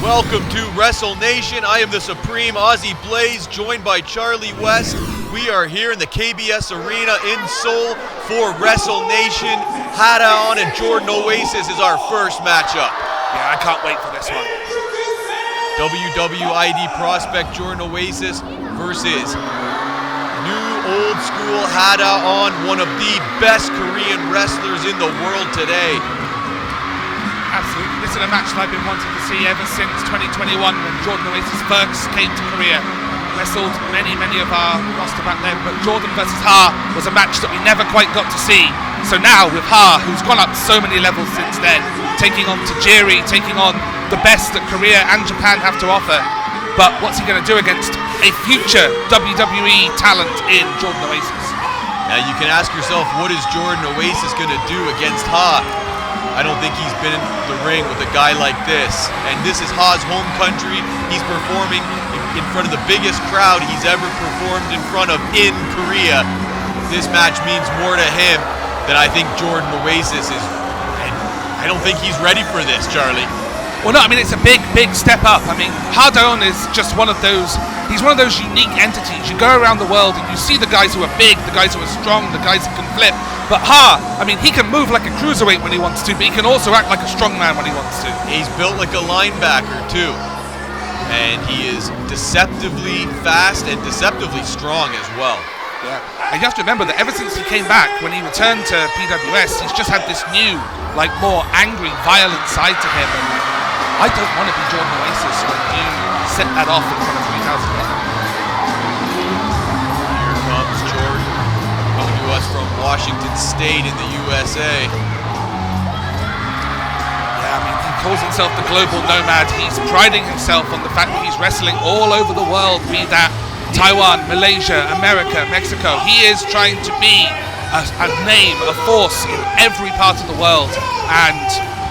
Welcome to Wrestle Nation. I am the Supreme Aussie Blaze, joined by Charlie West. We are here in the KBS Arena in Seoul for Wrestle Nation. Hadaon and Jordan Oasis is our first matchup. Yeah, I can't wait for this one. WWID prospect Jordan Oasis versus new old school Hadaon, one of the best Korean wrestlers in the world today. Absolutely. This is a match that I've been wanting to see ever since 2021 when Jordan Oasis first came to Korea. Wrestled many of our roster back then, but Jordan versus Ha was a match that we never quite got to see. So now with Ha, who's gone up so many levels since then, taking on Tajiri, taking on the best that Korea and Japan have to offer. But what's he going to do against a future WWE talent in Jordan Oasis? Now you can ask yourself, what is Jordan Oasis going to do against Ha? I don't think he's been in the ring with a guy like this. And this is Ha's home country. He's performing in front of the biggest crowd he's ever performed in front of in Korea. This match means more to him than I think Jordan Oasis is. And I don't think he's ready for this, Charlie. Well, no, I mean, it's a big step up. I mean, Hadaon is just one of those, he's one of those unique entities. You go around the world and you see the guys who are big, the guys who are strong, the guys who can flip. But Ha, I mean, he can move like a cruiserweight when he wants to, but he can also act like a strongman when he wants to. He's built like a linebacker, too. And he is deceptively fast and deceptively strong as well. Yeah, and you have to remember that ever since he came back, when he returned to PWS, he's just had this new, like, more angry, violent side to him. And I don't want to be Jordan Oasis when you set that off in front of 3,000 men. Here comes Jordan, coming to us from Washington State in the USA. Yeah, I mean, he calls himself the global nomad. He's priding himself on the fact that he's wrestling all over the world, be that Taiwan, Malaysia, America, Mexico. He is trying to be a name, a force in every part of the world. And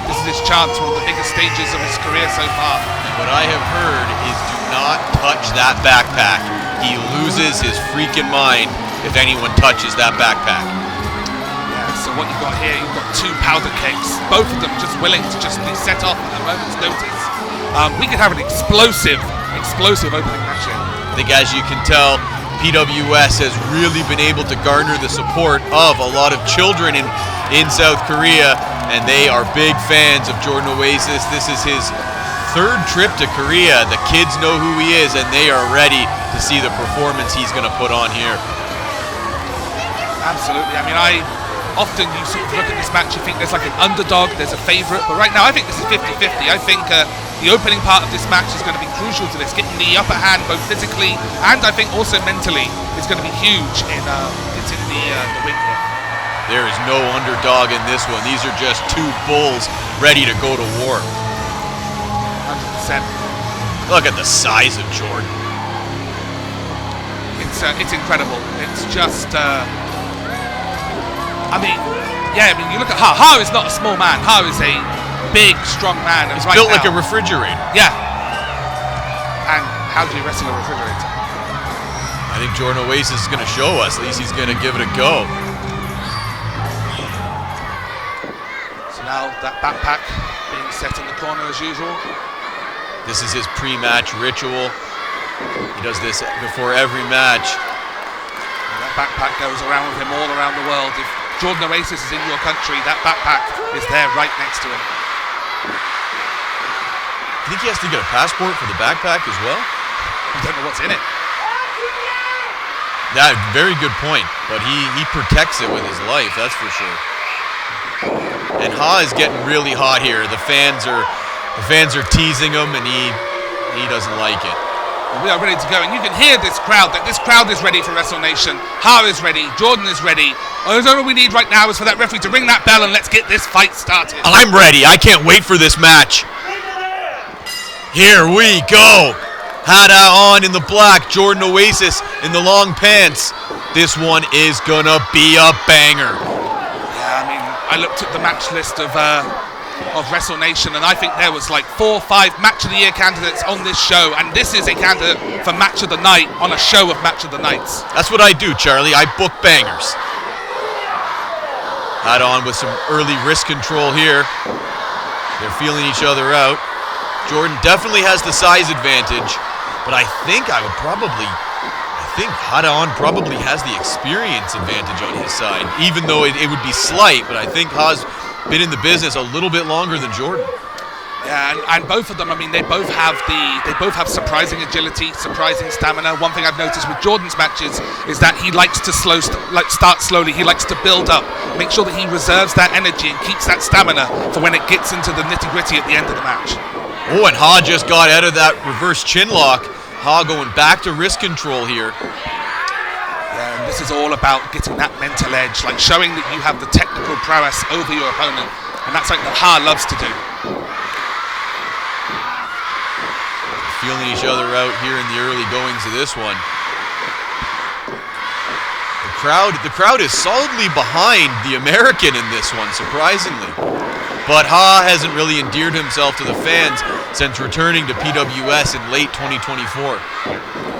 this is his chance for one of the biggest stages of his career so far. And what I have heard is do not touch that backpack. He loses his freaking mind if anyone touches that backpack. Yeah, so what you've got here, you've got two powder kegs, both of them just willing to just be set off at a moment's notice. We could have an explosive opening match here. I think, as you can tell, PWS has really been able to garner the support of a lot of children in South Korea, and they are big fans of Jordan Oasis. This is his third trip to Korea. The kids know who he is, and they are ready to see the performance he's going to put on here. Absolutely. I mean, often you sort of look at this match, you think there's like an underdog, there's a favourite, but right now I think this is 50-50. I think the opening part of this match is going to be crucial to this, getting the upper hand both physically and I think also mentally is going to be huge in getting the win here. There is no underdog in this one. These are just two bulls ready to go to war. 100%. Look at the size of Jordan. It's incredible. It's just, I mean, you look at Ha. Ha is not a small man. Ha is a big, strong man. He's built like a refrigerator. Yeah. And how do you wrestle a refrigerator? I think Jordan Oasis is going to show us. At least he's going to give it a go. Now that backpack being set in the corner as usual. This is his pre-match ritual. He does this before every match. And that backpack goes around with him all around the world. If Jordan Oasis is in your country, that backpack is there right next to him. You think he has to get a passport for the backpack as well? I don't know what's in it. That very good point, but he protects it with his life, that's for sure. And Ha is getting really hot here. The fans are teasing him, and he doesn't like it. We are ready to go, and you can hear this crowd. That this crowd is ready for Wrestle Nation. Ha is ready. Jordan is ready. All we need right now is for that referee to ring that bell, and let's get this fight started. I'm ready. I can't wait for this match. Here we go. Hadaon in the black, Jordan Oasis in the long pants. This one is gonna be a banger. Yeah, I mean, I looked at the match list of Wrestle Nation, and I think there was like 4 or 5 Match of the Year candidates on this show, and this is a candidate for Match of the Night on a show of Match of the Nights. That's what I do, Charlie. I book bangers. Hadaon with some early wrist control here. They're feeling each other out. Jordan definitely has the size advantage, but I think Hadaon probably has the experience advantage on his side, even though it would be slight, but I think Ha's been in the business a little bit longer than Jordan. Yeah, and both of them, I mean, they both have surprising agility, surprising stamina. One thing I've noticed with Jordan's matches is that he likes to start slowly. He likes to build up, make sure that he reserves that energy and keeps that stamina for when it gets into the nitty-gritty at the end of the match. Oh, and Ha just got out of that reverse chin lock. Ha going back to wrist control here. Yeah, and this is all about getting that mental edge, like showing that you have the technical prowess over your opponent, and that's something that Ha loves to do. Feeling each other out here in the early goings of this one. The crowd is solidly behind the American in this one, surprisingly. But Ha hasn't really endeared himself to the fans since returning to PWS in late 2024.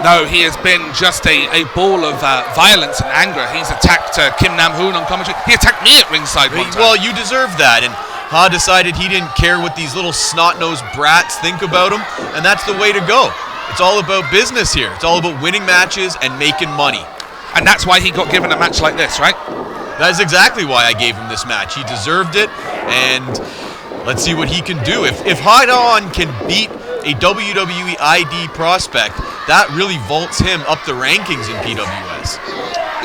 No, he has been just a ball of violence and anger. He's attacked Kim Nam-hoon on commentary. He attacked me at ringside one time. Well, you deserve that, and Ha decided he didn't care what these little snot-nosed brats think about him, and that's the way to go. It's all about business here. It's all about winning matches and making money. And that's why he got given a match like this, right? That is exactly why I gave him this match. He deserved it, and let's see what he can do. If Hadaon can beat a WWE ID prospect, that really vaults him up the rankings in PWS.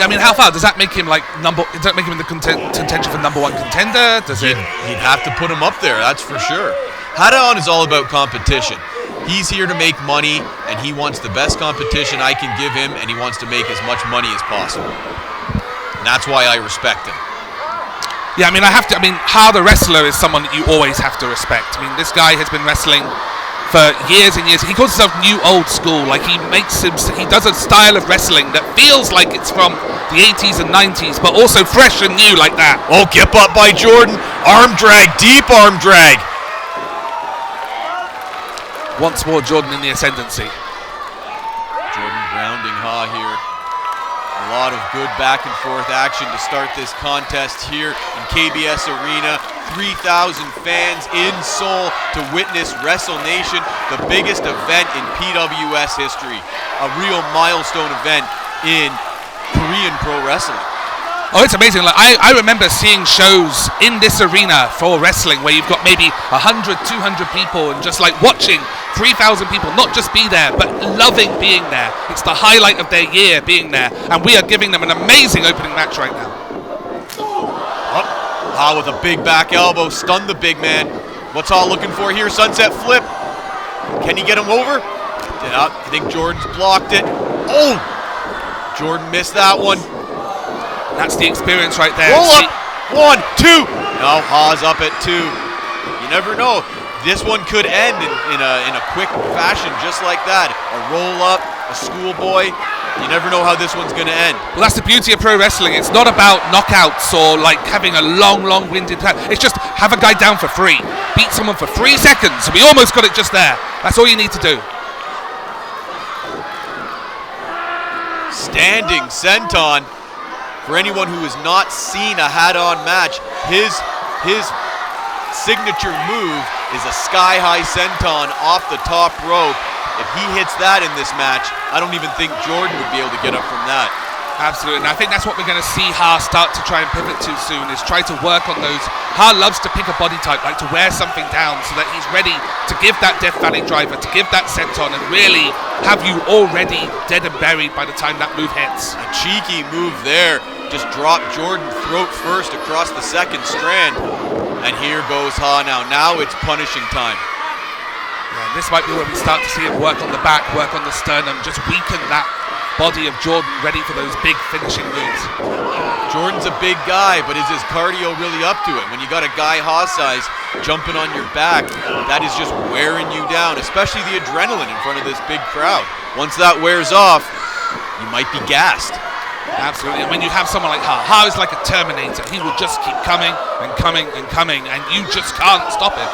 I mean, how far does that make him does that make him in the contention for #1 contender? Does it? He'd have to put him up there, that's for sure. Hadaon is all about competition. He's here to make money, and he wants the best competition I can give him, and he wants to make as much money as possible. And that's why I respect him. Yeah, I mean, Ha the wrestler is someone that you always have to respect. I mean, this guy has been wrestling for years and years. He calls himself new old school. Like, he does a style of wrestling that feels like it's from the 80s and 90s, but also fresh and new like that. Oh, get up by Jordan. Arm drag, deep arm drag. Once more, Jordan in the ascendancy. Jordan grounding Ha here. A lot of good back and forth action to start this contest here in KBS Arena. 3,000 fans in Seoul to witness Wrestle Nation, the biggest event in PWS history. A real milestone event in Korean pro wrestling. Oh, it's amazing. Like, I remember seeing shows in this arena for wrestling where you've got maybe 100, 200 people and just like watching 3,000 people not just be there, but loving being there. It's the highlight of their year being there, and we are giving them an amazing opening match right now. Ha with a big back elbow, stunned the big man. What's Ha looking for here? Sunset flip. Can he get him over? I think Jordan's blocked it. Oh! Jordan missed that one. That's the experience right there. Roll up. 1, 2. No, Ha's up at 2. You never know. This one could end in a quick fashion just like that. A roll up, a schoolboy. You never know how this one's going to end. Well, that's the beauty of pro wrestling. It's not about knockouts or like having a long-winded time. It's just have a guy down for free. Beat someone for 3 seconds. We almost got it just there. That's all you need to do. Standing senton. For anyone who has not seen a Hadaon match, his signature move is a sky-high senton off the top rope. If he hits that in this match, I don't even think Jordan would be able to get up from that. Absolutely, and I think that's what we're going to see Ha start to try and pivot to soon, is try to work on those. Ha loves to pick a body type, like to wear something down so that he's ready to give that Death Valley driver, to give that senton, and really have you already dead and buried by the time that move hits. A cheeky move there. Just dropped Jordan throat first across the second strand. And here goes Ha now. Now it's punishing time. Yeah, this might be where we start to see him work on the back, work on the sternum, just weaken that body of Jordan ready for those big finishing moves. Jordan's a big guy, but is his cardio really up to it? When you got a guy Ha size jumping on your back, that is just wearing you down, especially the adrenaline in front of this big crowd. Once that wears off, you might be gassed. Absolutely, and when you have someone like Ha is like a Terminator. He will just keep coming and coming and coming, and you just can't stop him.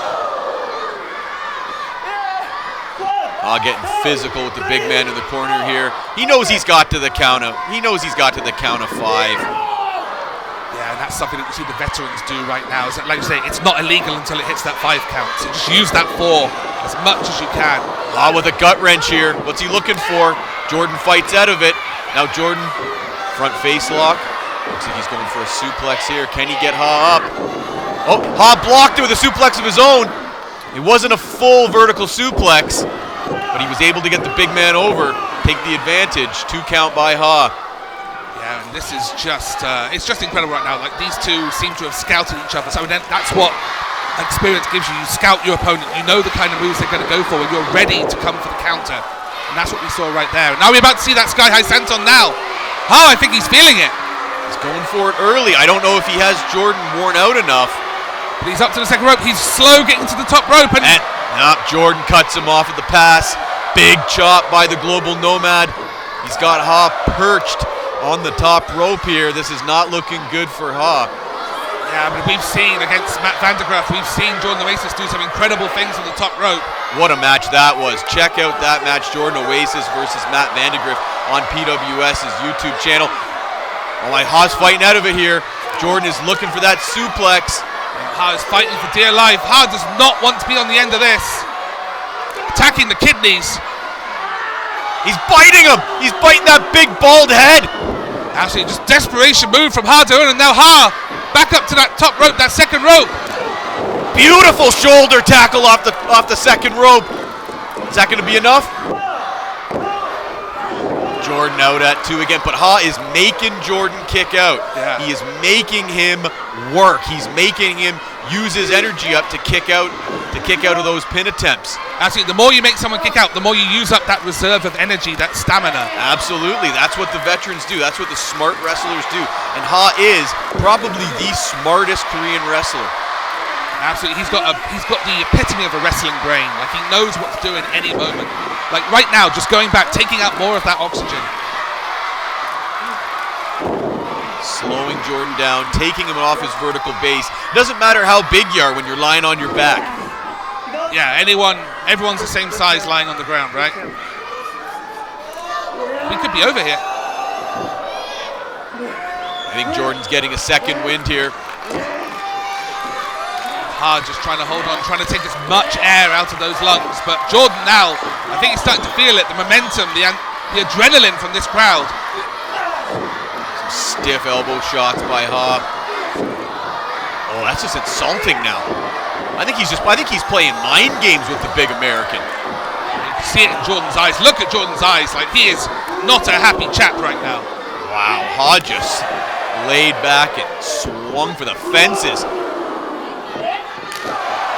Ha getting physical with the big man in the corner here. He knows he's got to the count of. He knows he's got to the count of 5. Yeah, and that's something that you see the veterans do right now. Is that, like you say, it's not illegal until it hits that 5 count. So just use that 4 as much as you can. Ha with a gut wrench here. What's he looking for? Jordan fights out of it. Now Jordan, front face lock. Looks like he's going for a suplex here. Can he get Ha up? Oh, Ha blocked it with a suplex of his own. It wasn't a full vertical suplex, but he was able to get the big man over, take the advantage. 2 count by Ha. Yeah, and this is just, it's just incredible right now. Like, these two seem to have scouted each other. So then that's what experience gives you. You scout your opponent. You know the kind of moves they're going to go for, and you're ready to come for the counter. And that's what we saw right there. Now we're about to see that sky high senton now. Ha, I think he's feeling it. He's going for it early. I don't know if he has Jordan worn out enough. But he's up to the second rope. He's slow getting to the top rope. And Jordan cuts him off at the pass. Big chop by the Global Nomad. He's got Ha perched on the top rope here. This is not looking good for Ha. Yeah, but we've seen against Matt Vandergraaf, we've seen Jordan Oasis do some incredible things on the top rope. What a match that was. Check out that match, Jordan Oasis versus Matt Vandergraaf on PWS's YouTube channel. Oh my, Ha's fighting out of it here. Jordan is looking for that suplex. Ha is fighting for dear life. Ha does not want to be on the end of this. Attacking the kidneys. He's biting him. He's biting that big bald head. Actually, just desperation move from Hadaon, and now Ha back up to that top rope, that second rope. Beautiful shoulder tackle off the second rope. Is that going to be enough? Jordan out at 2 again, but Ha is making Jordan kick out. Yeah. He is making him work. He's making him use his energy up to kick out of those pin attempts. Actually, the more you make someone kick out, the more you use up that reserve of energy, that stamina. Absolutely. That's what the veterans do. That's what the smart wrestlers do. And Ha is probably the smartest Korean wrestler. Absolutely. He's got the epitome of a wrestling brain. Like, he knows what to do in any moment. Like right now, just going back, taking out more of that oxygen. Slowing Jordan down, taking him off his vertical base. Doesn't matter how big you are when you're lying on your back. Yeah, everyone's the same size lying on the ground, right? We could be over here. I think Jordan's getting a second wind here. Ha just trying to hold on, trying to take as much air out of those lungs. But Jordan now, I think he's starting to feel it, the momentum, the adrenaline from this crowd. Some stiff elbow shots by Ha. Oh, that's just insulting now. I think he's playing mind games with the big American. You can see it in Jordan's eyes. Look at Jordan's eyes, like he is not a happy chap right now. Wow, Ha just laid back and swung for the fences.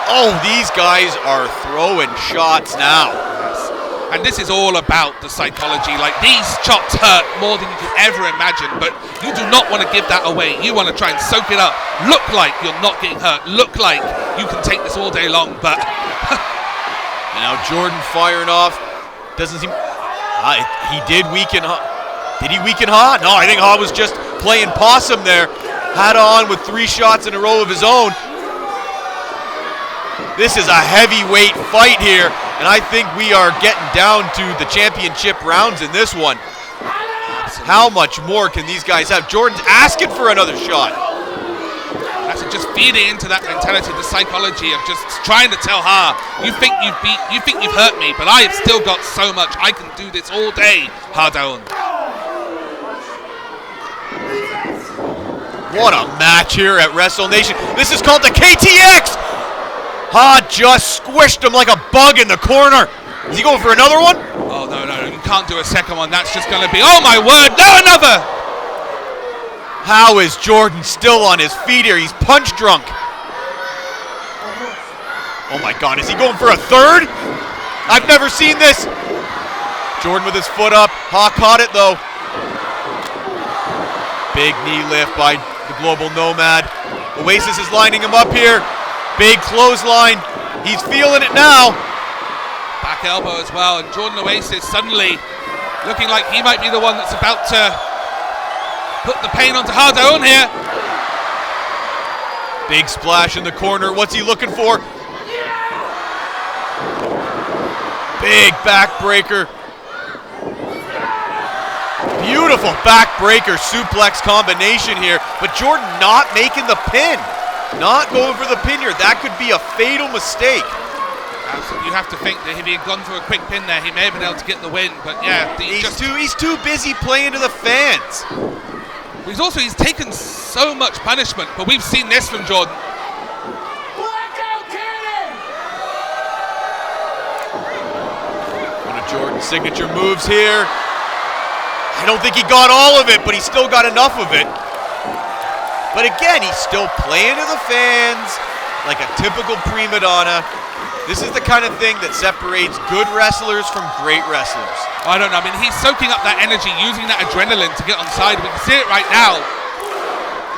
Oh, these guys are throwing shots now. Yes. And this is all about the psychology. Like, these chops hurt more than you could ever imagine, but you do not want to give that away. You want to try and soak it up. Look like you're not getting hurt. Look like you can take this all day long, but... And now Jordan firing off. Doesn't seem... he did weaken Ha. Did he weaken Ha? No, I think Ha was just playing possum there. Hadaon with 3 shots in a row of his own. This is a heavyweight fight here, and I think we are getting down to the championship rounds in this one. How much more can these guys have? Jordan's asking for another shot. That's just feeding into that mentality, the psychology of just trying to tell Ha, you think you've hurt me, but I have still got so much. I can do this all day, Hadaon. What a match here at Wrestle Nation. This is called the KTX. Ha just squished him like a bug in the corner. Is he going for another one? Oh, no, you can't do a second one. That's just going to be, oh my word, no, another! How is Jordan still on his feet here? He's punch drunk. Oh my God, is he going for a third? I've never seen this. Jordan with his foot up. Ha caught it though. Big knee lift by the Global Nomad. Oasis is lining him up here. Big clothesline. He's feeling it now. Back elbow as well, and Jordan Oasis suddenly looking like he might be the one that's about to put the pain onto Hadaon here. Big splash in the corner. What's he looking for? Big backbreaker. Beautiful backbreaker suplex combination here, but Jordan not making the pin. Not going for the pin here. That could be a fatal mistake. Absolutely. You have to think that if he had gone for a quick pin there, he may have been able to get the win. But yeah, he's too busy playing to the fans. He's taken so much punishment, but we've seen this from Jordan. One of Jordan's signature moves here. I don't think he got all of it, but he still got enough of it. But again, he's still playing to the fans like a typical prima donna. This is the kind of thing that separates good wrestlers from great wrestlers. I don't know. I mean, he's soaking up that energy, using that adrenaline to get on side. We can see it right now.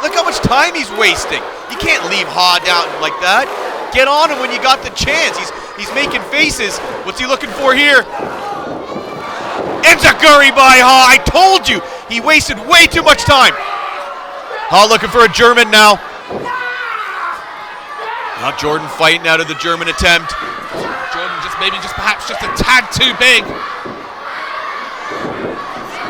Look how much time he's wasting. You can't leave Hadaon like that. Get on him when you got the chance. He's making faces. What's he looking for here? Enziguri by Ha. I told you. He wasted way too much time. Ha looking for a German now. Now Jordan fighting out of the German attempt. Jordan perhaps just a tad too big.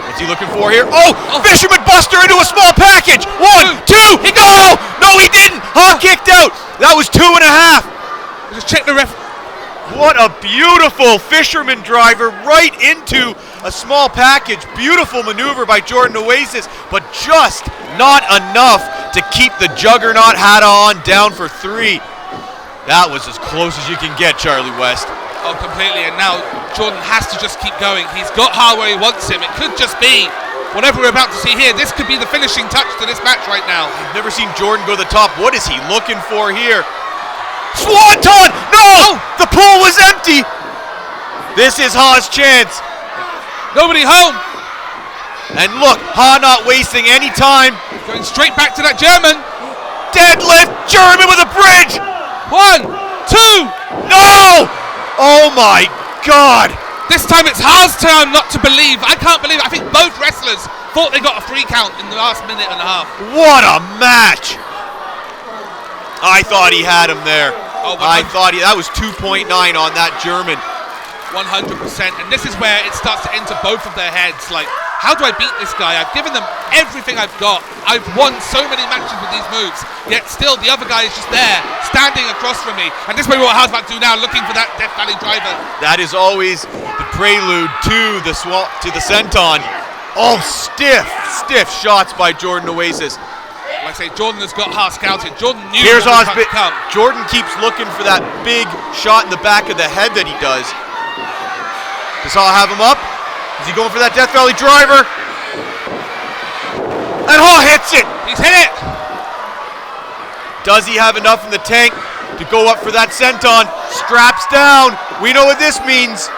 What's he looking for here? Oh! Fisherman Buster into a small package! 1, 2, he go! No, he didn't! Ha kicked out! That was 2.5. Just check the ref. What a beautiful fisherman driver right into a small package. Beautiful maneuver by Jordan Oasis, but just not enough to keep the juggernaut Hadaon down for 3. That was as close as you can get, Charlie West. Oh, completely. And now Jordan has to just keep going. He's got Ha where he wants him. It could just be whatever we're about to see here. This could be the finishing touch to this match right now. I've never seen Jordan go to the top. What is he looking for here? Swanton! No! The pool was empty! This is Ha's chance. Nobody home. And look, Ha not wasting any time. Going straight back to that German. Deadlift, German with a bridge! 1, 2. No! Oh my God! This time it's Ha's turn not to believe. I can't believe it. I think both wrestlers thought they got a 3 count in the last minute and a half. What a match! I thought he had him there. Oh, I thought that was 2.9 on that German. 100%. And this is where it starts to enter both of their heads. Like, how do I beat this guy? I've given them everything I've got. I've won so many matches with these moves. Yet still, the other guy is just there, standing across from me. And this is what Ha's about to do now, looking for that Death Valley driver. That is always the prelude to the senton. Oh, stiff shots by Jordan Oasis. Like I say, Jordan has got Ha scouted. Jordan knew Here's what was Ha's about to come. Jordan keeps looking for that big shot in the back of the head that he does. Does Ha have him up? Is he going for that Death Valley driver? And Ha hits it! He's hit it! Does he have enough in the tank to go up for that senton? Straps down. We know what this means.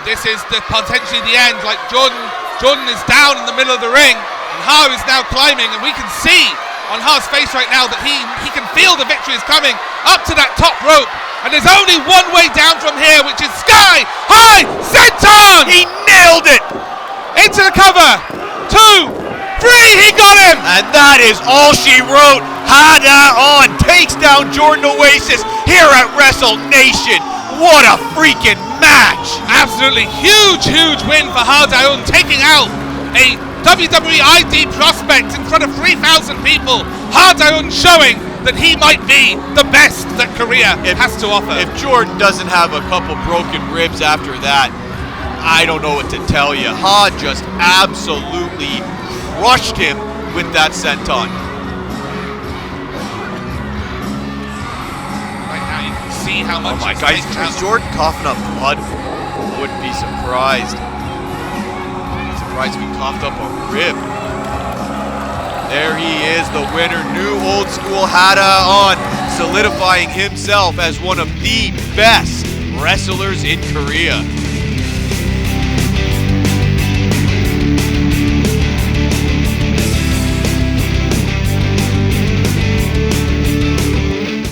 This is potentially the end. Like Jordan is down in the middle of the ring. And Ha is now climbing, and we can see on Ha's face right now that he can feel the victory is coming up to that top rope. And there's only one way down from here, which is sky high senton. He nailed it. Into the cover. 2, 3. He got him. And that is all she wrote. Hadaon takes down Jordan Oasis here at Wrestle Nation. What a freaking match. Absolutely huge win for Hadaon, taking out a WWE ID prospect in front of 3,000 people. Hadaon showing that he might be the best that Korea has to offer. If Jordan doesn't have a couple broken ribs after that, I don't know what to tell you. Ha just absolutely crushed him with that senton. Right now you can see how much. Oh my God, is Jordan coughing up blood? Wouldn't be surprised. Surprised if he coughed up a rib. There he is, the winner, new old school Hadaon, solidifying himself as one of the best wrestlers in Korea.